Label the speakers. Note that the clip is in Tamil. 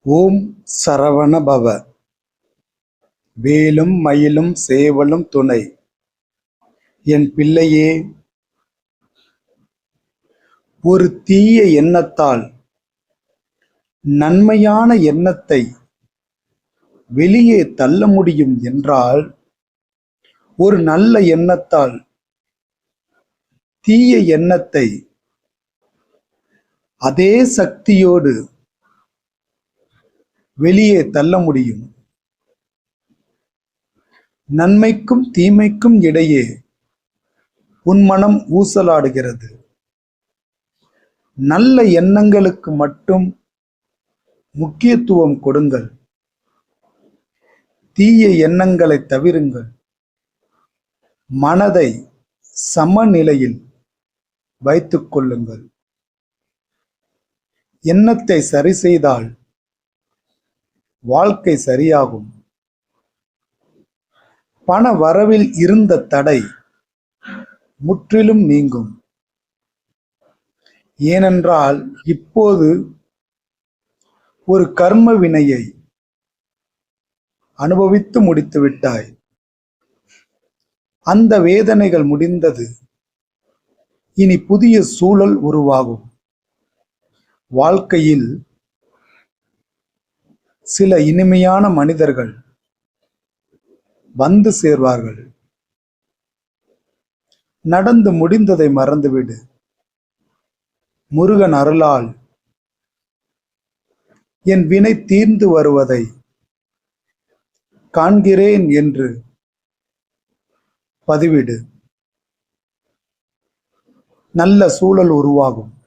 Speaker 1: ஓம் சரவண பவ. வேலும் மயிலும் சேவலும் துணை. என் பிள்ளையே, ஒரு தீய எண்ணத்தால் நன்மையான எண்ணத்தை வெளியே தள்ள முடியும் என்றால், ஒரு நல்ல எண்ணத்தால் தீய எண்ணத்தை அதே சக்தியோடு வெளியே தள்ள முடியும். நன்மைக்கும் தீமைக்கும் இடையே உன் மனம் ஊசலாடுகிறது. நல்ல எண்ணங்களுக்கு மட்டும் முக்கியத்துவம் கொடுங்கள். தீய எண்ணங்களை தவிருங்கள். மனதை சமநிலையில் வைத்துக் கொள்ளுங்கள். எண்ணத்தை சரி செய்தால் வாழ்க்கை சரியாகும். பண வரவில் இருந்த தடை முற்றிலும் நீங்கும். ஏனென்றால் இப்போது ஒரு கர்ம வினையை அனுபவித்து முடித்து விட்டாய். அந்த வேதனைகள் முடிந்தது. இனி புதிய சூழல் உருவாகும். வாழ்க்கையில் சில இனிமையான மனிதர்கள் வந்து சேர்வார்கள். நடந்து முடிந்ததை மறந்துவிடு. முருகன் அருளால் என் வினை தீர்ந்து வருவதை காண்கிறேன் என்று பதிவிடு. நல்ல சூழல் உருவாகும்.